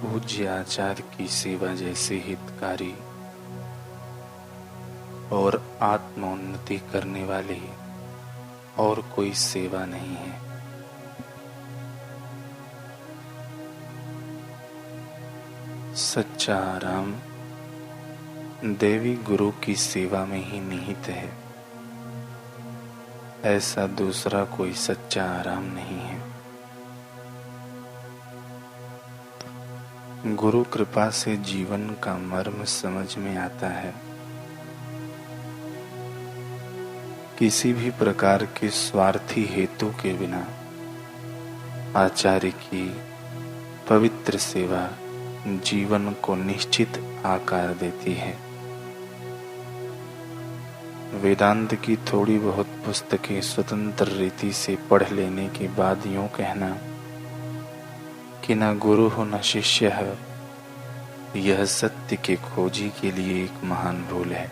पूज्य आचार्य की सेवा जैसे हितकारी और आत्मोन्नति करने वाली और कोई सेवा नहीं है। सच्चा आराम देवी गुरु की सेवा में ही निहित है। ऐसा दूसरा कोई सच्चा आराम नहीं है। गुरु कृपा से जीवन का मर्म समझ में आता है। किसी भी प्रकार के स्वार्थी हेतु के बिना आचार्य की पवित्र सेवा जीवन को निश्चित आकार देती है। वेदांत की थोड़ी बहुत पुस्तकें स्वतंत्र रीति से पढ़ लेने के बाद यूं कहना कि न गुरु हो न शिष्य है, यह सत्य के खोजी के लिए एक महान भूल है।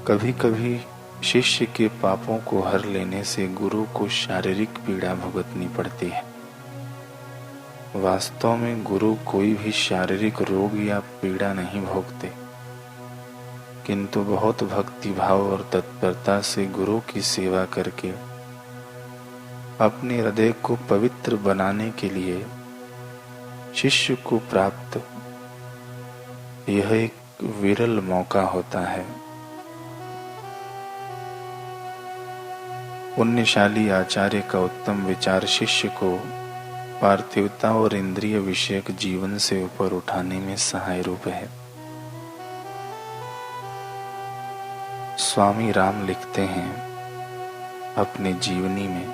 कभी कभी शिष्य के पापों को हर लेने से गुरु को शारीरिक पीड़ा भुगतनी पड़ती है। वास्तव में गुरु कोई भी शारीरिक रोग या पीड़ा नहीं भोगते, किंतु बहुत भक्ति भाव और तत्परता से गुरु की सेवा करके अपने हृदय को पवित्र बनाने के लिए शिष्य को प्राप्त यह एक विरल मौका होता है। पुण्यशाली आचार्य का उत्तम विचार शिष्य को पार्थिवता और इंद्रिय विषयक जीवन से ऊपर उठाने में सहाय रूप है। स्वामी राम लिखते हैं अपने जीवनी में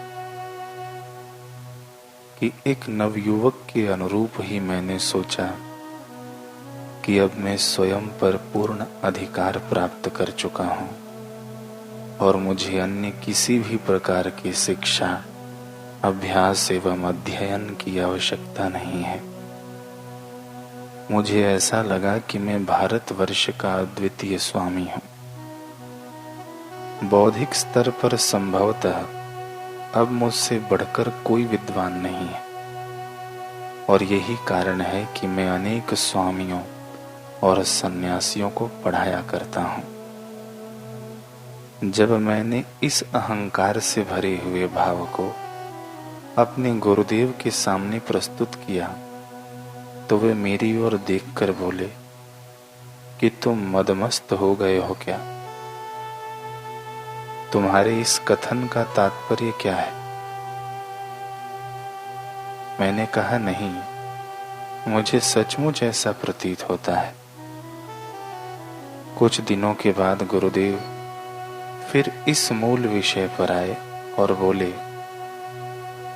कि एक नवयुवक के अनुरूप ही मैंने सोचा कि अब मैं स्वयं पर पूर्ण अधिकार प्राप्त कर चुका हूं और मुझे अन्य किसी भी प्रकार की शिक्षा, अभ्यास एवं अध्ययन की आवश्यकता नहीं है। मुझे ऐसा लगा कि मैं भारतवर्ष का अद्वितीय स्वामी हूं। बौद्धिक स्तर पर संभवतः अब मुझसे बढ़कर कोई विद्वान नहीं है और यही कारण है कि मैं अनेक स्वामियों और सन्यासियों को पढ़ाया करता हूं। जब मैंने इस अहंकार से भरे हुए भाव को अपने गुरुदेव के सामने प्रस्तुत किया तो वे मेरी ओर देखकर बोले कि तुम मदमस्त हो गए हो क्या? तुम्हारे इस कथन का तात्पर्य क्या है? मैंने कहा, नहीं, मुझे सचमुच ऐसा प्रतीत होता है। कुछ दिनों के बाद गुरुदेव फिर इस मूल विषय पर आए और बोले,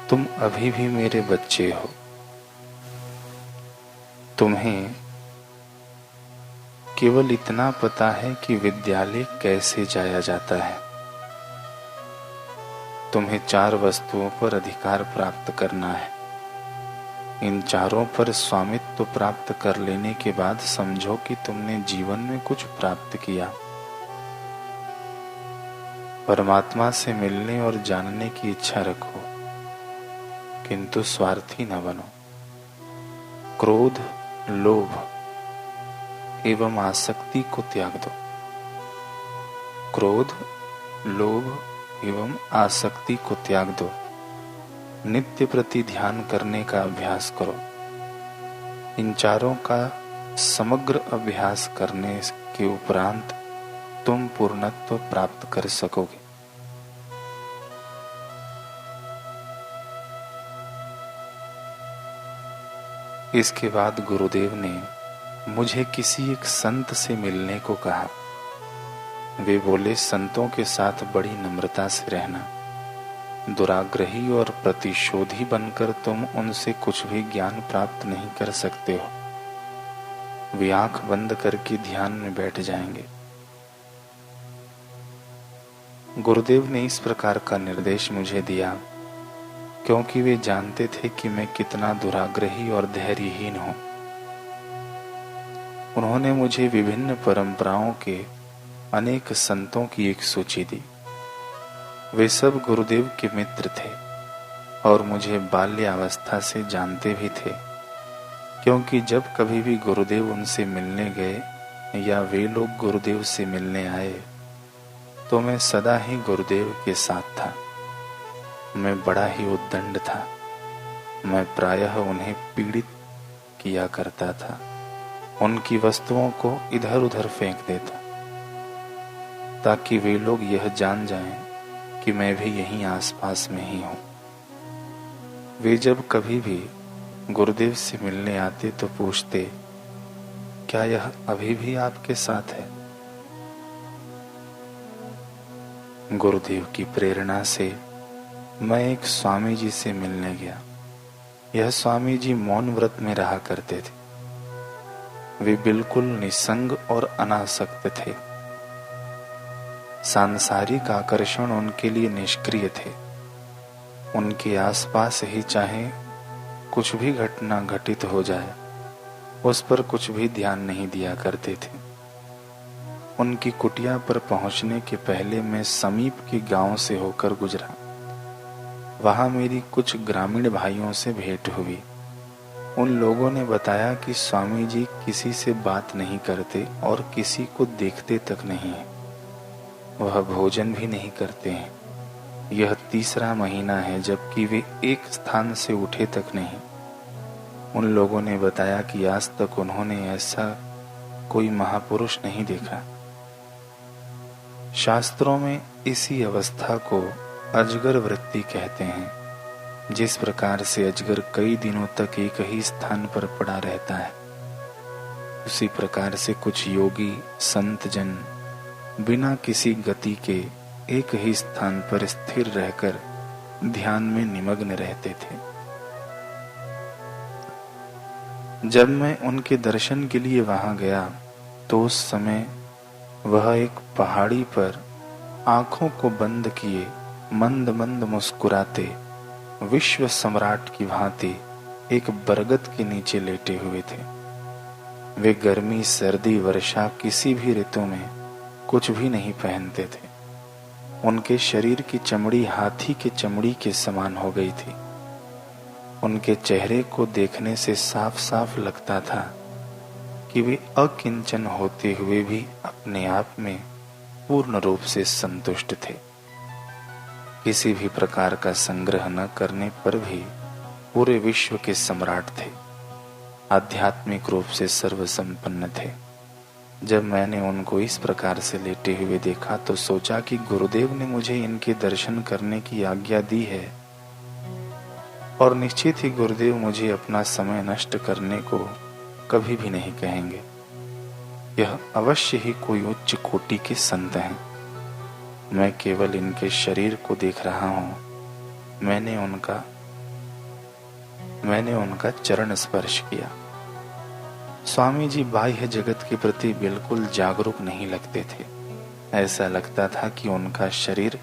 तुम अभी भी मेरे बच्चे हो। तुम्हें केवल इतना पता है कि विद्यालय कैसे जाया जाता है। तुम्हें 4 वस्तुओं पर अधिकार प्राप्त करना है। इन चारों पर स्वामित्व प्राप्त कर लेने के बाद समझो कि तुमने जीवन में कुछ प्राप्त किया। परमात्मा से मिलने और जानने की इच्छा रखो, किंतु स्वार्थी न बनो। क्रोध, लोभ एवं आसक्ति को त्याग दो। क्रोध, लोभ एवं आसक्ति को त्याग दो। नित्य प्रति ध्यान करने का अभ्यास करो। इन चारों का समग्र अभ्यास करने के उपरांत तुम पूर्णत्व प्राप्त कर सकोगे। इसके बाद गुरुदेव ने मुझे किसी एक संत से मिलने को कहा। वे बोले, संतों के साथ बड़ी नम्रता से रहना। दुराग्रही और प्रतिशोधी बनकर तुम उनसे कुछ भी ज्ञान प्राप्त नहीं कर सकते हो। वे आंख बंद करके ध्यान में बैठ जाएंगे। गुरुदेव ने इस प्रकार का निर्देश मुझे दिया क्योंकि वे जानते थे कि मैं कितना दुराग्रही और धैर्यहीन हूं। उन्होंने मुझे विभिन्न परंपराओं के अनेक संतों की एक सूची दी। वे सब गुरुदेव के मित्र थे और मुझे बाल्यावस्था से जानते भी थे, क्योंकि जब कभी भी गुरुदेव उनसे मिलने गए या वे लोग गुरुदेव से मिलने आए तो मैं सदा ही गुरुदेव के साथ था। मैं बड़ा ही उद्दंड था। मैं प्रायः उन्हें पीड़ित किया करता था, उनकी वस्तुओं को इधर उधर फेंक देता, ताकि वे लोग यह जान जाएं कि मैं भी यहीं आसपास में ही हूं। वे जब कभी भी गुरुदेव से मिलने आते तो पूछते, क्या यह अभी भी आपके साथ है? गुरुदेव की प्रेरणा से मैं एक स्वामी जी से मिलने गया। यह स्वामी जी मौन व्रत में रहा करते थे। वे बिल्कुल निसंग और अनासक्त थे। सांसारिक आकर्षण उनके लिए निष्क्रिय थे। उनके आसपास ही चाहे कुछ भी घटना घटित हो जाए, उस पर कुछ भी ध्यान नहीं दिया करते थे। उनकी कुटिया पर पहुंचने के पहले मैं समीप के गांव से होकर गुजरा। वहां मेरी कुछ ग्रामीण भाइयों से भेंट हुई। उन लोगों ने बताया कि स्वामी जी किसी से बात नहीं करते और किसी को देखते तक नहीं है। वह भोजन भी नहीं करते हैं। यह तीसरा महीना है जबकि वे एक स्थान से उठे तक नहीं। उन लोगों ने बताया कि आज तक उन्होंने ऐसा कोई महापुरुष नहीं देखा। शास्त्रों में इसी अवस्था को अजगर वृत्ति कहते हैं। जिस प्रकार से अजगर कई दिनों तक एक ही स्थान पर पड़ा रहता है, उसी प्रकार से कुछ योगी संत जन बिना किसी गति के एक ही स्थान पर स्थिर रहकर ध्यान में निमग्न रहते थे। जब मैं उनके दर्शन के लिए वहां गया तो उस समय वह एक पहाड़ी पर आंखों को बंद किए मंद मंद मुस्कुराते विश्व सम्राट की भांति एक बरगद के नीचे लेटे हुए थे। वे गर्मी सर्दी वर्षा किसी भी ऋतु में कुछ भी नहीं पहनते थे। उनके शरीर की चमड़ी हाथी के चमड़ी के समान हो गई थी। उनके चेहरे को देखने से साफ साफ लगता था कि वे अकिंचन होते हुए भी अपने आप में पूर्ण रूप से संतुष्ट थे। किसी भी प्रकार का संग्रह न करने पर भी पूरे विश्व के सम्राट थे। आध्यात्मिक रूप से सर्वसंपन्न थे। जब मैंने उनको इस प्रकार से लेटे हुए देखा तो सोचा कि गुरुदेव ने मुझे इनके दर्शन करने की आज्ञा दी है और निश्चित ही गुरुदेव मुझे अपना समय नष्ट करने को कभी भी नहीं कहेंगे। यह अवश्य ही कोई उच्च कोटि के संत हैं। मैं केवल इनके शरीर को देख रहा हूं। मैंने उनका चरण स्पर्श किया। स्वामी जी बाह्य जगत के प्रति बिल्कुल जागरूक नहीं लगते थे। ऐसा लगता था कि उनका शरीर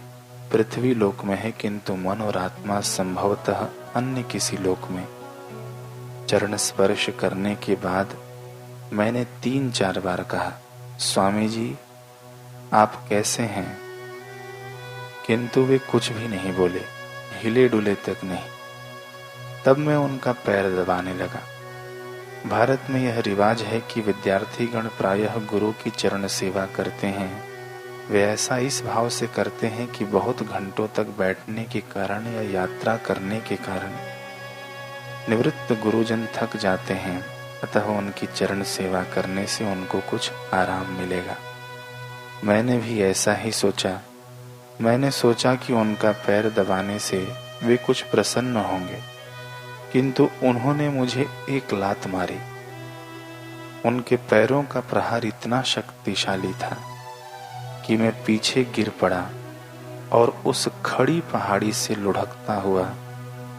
पृथ्वी लोक में है, किंतु मन और आत्मा संभवतः अन्य किसी लोक में। चरण स्पर्श करने के बाद मैंने 3-4 बार कहा, स्वामी जी आप कैसे हैं? किंतु वे कुछ भी नहीं बोले, हिले डुले तक नहीं। तब मैं उनका पैर दबाने लगा। भारत में यह रिवाज है कि विद्यार्थीगण प्रायः गुरु की चरण सेवा करते हैं। वे ऐसा इस भाव से करते हैं कि बहुत घंटों तक बैठने के कारण या यात्रा करने के कारण निवृत्त गुरुजन थक जाते हैं, अतः उनकी चरण सेवा करने से उनको कुछ आराम मिलेगा। मैंने भी ऐसा ही सोचा। मैंने सोचा कि उनका पैर दबाने से वे कुछ प्रसन्न होंगे, किंतु उन्होंने मुझे एक लात मारी। उनके पैरों का प्रहार इतना शक्तिशाली था कि मैं पीछे गिर पड़ा और उस खड़ी पहाड़ी से लुढ़कता हुआ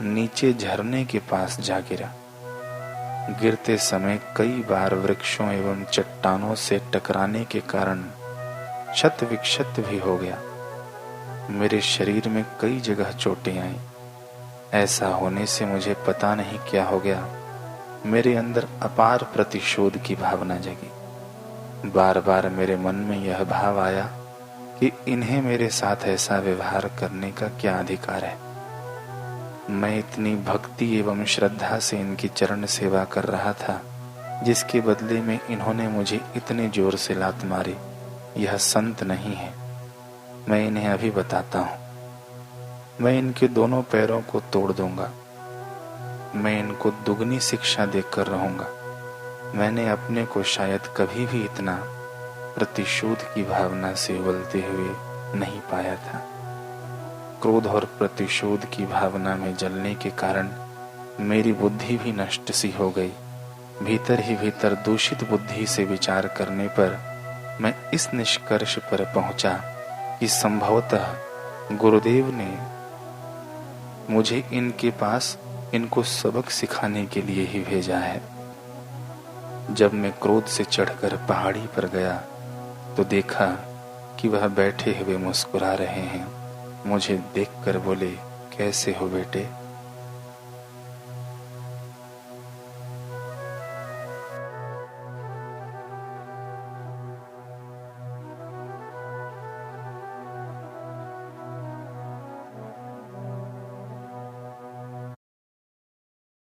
नीचे झरने के पास जा गिरा। गिरते समय कई बार वृक्षों एवं चट्टानों से टकराने के कारण क्षत विक्षत भी हो गया। मेरे शरीर में कई जगह चोटें आईं। ऐसा होने से मुझे पता नहीं क्या हो गया, मेरे अंदर अपार प्रतिशोध की भावना जगी। बार बार मेरे मन में यह भाव आया कि इन्हें मेरे साथ ऐसा व्यवहार करने का क्या अधिकार है। मैं इतनी भक्ति एवं श्रद्धा से इनकी चरण सेवा कर रहा था, जिसके बदले में इन्होंने मुझे इतने जोर से लात मारी। यह संत नहीं है। मैं इन्हें अभी बताता हूँ। मैं इनके दोनों पैरों को तोड़ दूंगा। मैं इनको दुगनी शिक्षा देकर रहूंगा। मैंने अपने को शायद कभी भी इतना प्रतिशोध की भावना से उबलते हुए नहीं पाया था। क्रोध और प्रतिशोध की भावना में जलने के कारण मेरी बुद्धि भी नष्ट सी हो गई। भीतर ही भीतर दूषित बुद्धि से विचार करने पर मैं इस निष्कर्ष पर पहुंचा कि संभवतः गुरुदेव ने मुझे इनके पास इनको सबक सिखाने के लिए ही भेजा है। जब मैं क्रोध से चढ़कर पहाड़ी पर गया तो देखा कि वह बैठे हुए मुस्कुरा रहे हैं। मुझे देखकर बोले, कैसे हो बेटे?